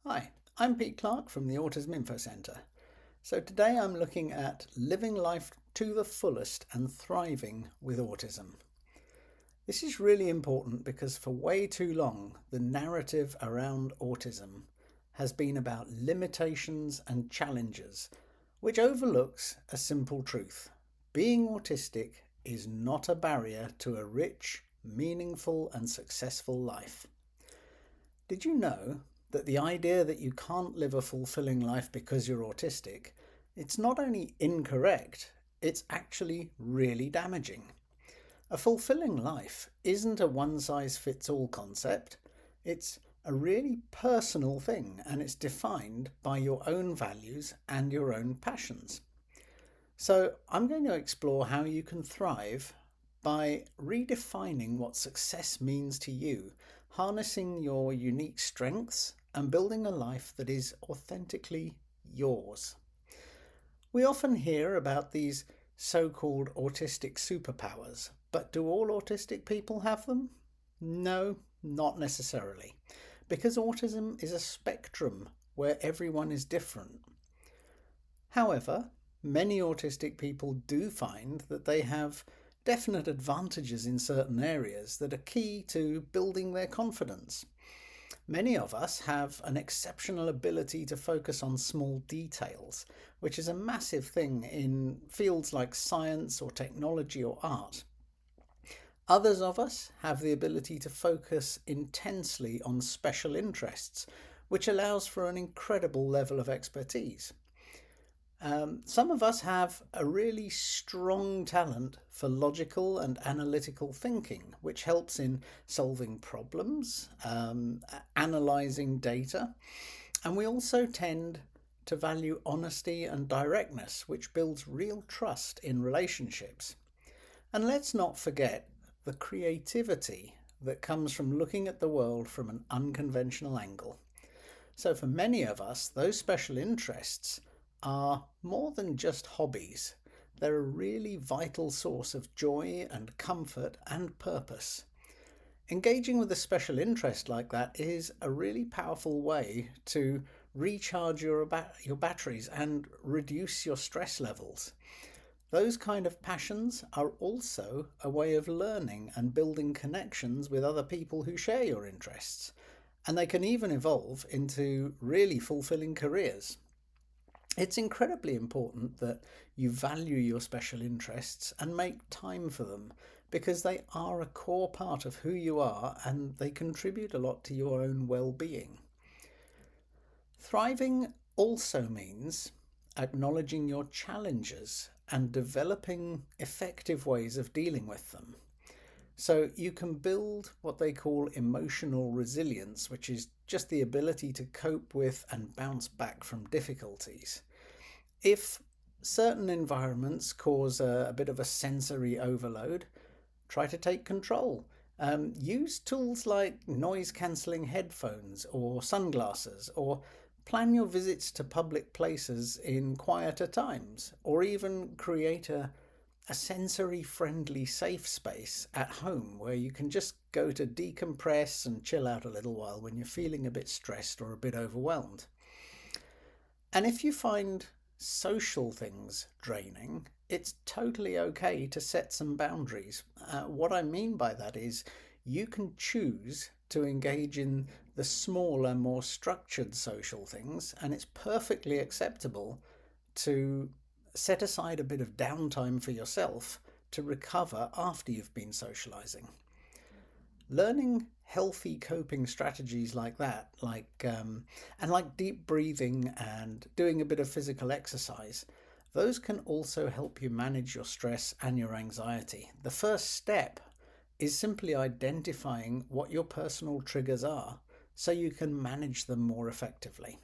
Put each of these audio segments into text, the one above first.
Hi, I'm Pete Clark from the Autism Infocast. So today I'm looking at living life to the fullest and thriving with autism. This is really important because for way too long the narrative around autism has been about limitations and challenges, which overlooks a simple truth. Being autistic is not a barrier to a rich, meaningful and successful life. Did you know that the idea that you can't live a fulfilling life because you're autistic, it's not only incorrect, it's actually really damaging. A fulfilling life isn't a one-size-fits-all concept. It's a really personal thing and it's defined by your own values and your own passions. So I'm going to explore how you can thrive by redefining what success means to you, harnessing your unique strengths and building a life that is authentically yours. We often hear about these so-called autistic superpowers, but do all autistic people have them? No, not necessarily, because autism is a spectrum where everyone is different. However, many autistic people do find that they have definite advantages in certain areas that are key to building their confidence. Many of us have an exceptional ability to focus on small details, which is a massive thing in fields like science or technology or art. Others of us have the ability to focus intensely on special interests, which allows for an incredible level of expertise. Some of us have a really strong talent for logical and analytical thinking, which helps in solving problems, analysing data, and we also tend to value honesty and directness, which builds real trust in relationships. And let's not forget the creativity that comes from looking at the world from an unconventional angle. So for many of us, those special interests are more than just hobbies. They're a really vital source of joy and comfort and purpose. Engaging with a special interest like that is a really powerful way to recharge your batteries and reduce your stress levels. Those kind of passions are also a way of learning and building connections with other people who share your interests. And they can even evolve into really fulfilling careers. It's incredibly important that you value your special interests and make time for them because they are a core part of who you are and they contribute a lot to your own well-being. Thriving also means acknowledging your challenges and developing effective ways of dealing with them. So you can build what they call emotional resilience, which is just the ability to cope with and bounce back from difficulties. If certain environments cause a bit of a sensory overload, try to take control. Use tools like noise cancelling headphones or sunglasses, or plan your visits to public places in quieter times, or even create a sensory friendly safe space at home where you can just go to decompress and chill out a little while when you're feeling a bit stressed or a bit overwhelmed. And if you find social things draining, it's totally okay to set some boundaries. What I mean by that is you can choose to engage in the smaller, more structured social things, and it's perfectly acceptable to set aside a bit of downtime for yourself to recover after you've been socializing. Learning healthy coping strategies like that, like deep breathing and doing a bit of physical exercise, those can also help you manage your stress and your anxiety. The first step is simply identifying what your personal triggers are so you can manage them more effectively.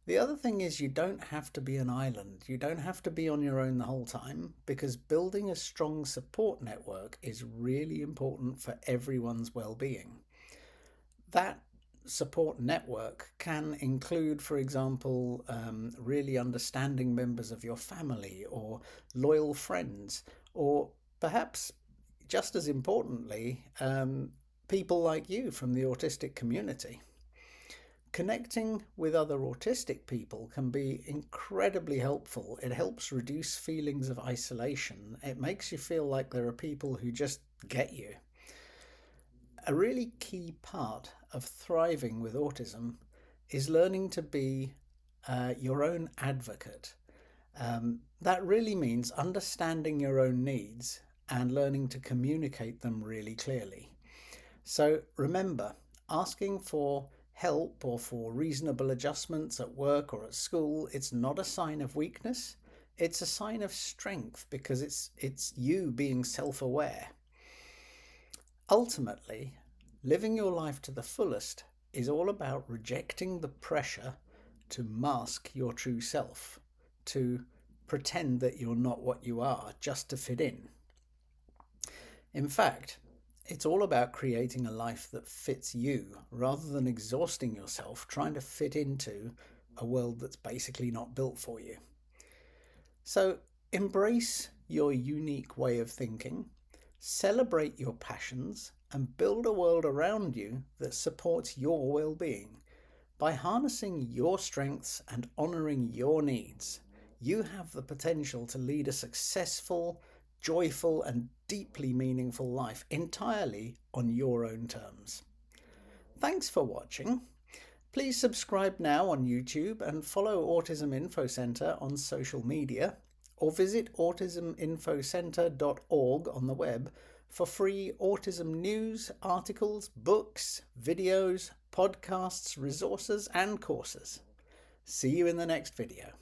The other thing is you don't have to be an island. You don't have to be on your own the whole time because building a strong support network is really important for everyone's well-being. That support network can include, for example, really understanding members of your family or loyal friends, or perhaps just as importantly, people like you from the autistic community. Connecting with other autistic people can be incredibly helpful. It helps reduce feelings of isolation. It makes you feel like there are people who just get you. A really key part of thriving with autism is learning to be your own advocate. That really means understanding your own needs and learning to communicate them really clearly. So remember, asking for help or for reasonable adjustments at work or at school, it's not a sign of weakness. It's a sign of strength because it's you being self-aware. Ultimately, living your life to the fullest is all about rejecting the pressure to mask your true self, to pretend that you're not what you are just to fit in. In fact, it's all about creating a life that fits you rather than exhausting yourself trying to fit into a world that's basically not built for you. So embrace your unique way of thinking, celebrate your passions, and build a world around you that supports your well-being. By harnessing your strengths and honouring your needs, you have the potential to lead a successful, joyful and deeply meaningful life entirely on your own terms. Thanks for watching. Please subscribe now on YouTube and follow Autism Info Centre on social media, or visit autisminfocentre.org on the web for free autism news, articles, books, videos, podcasts, resources and courses. See you in the next video.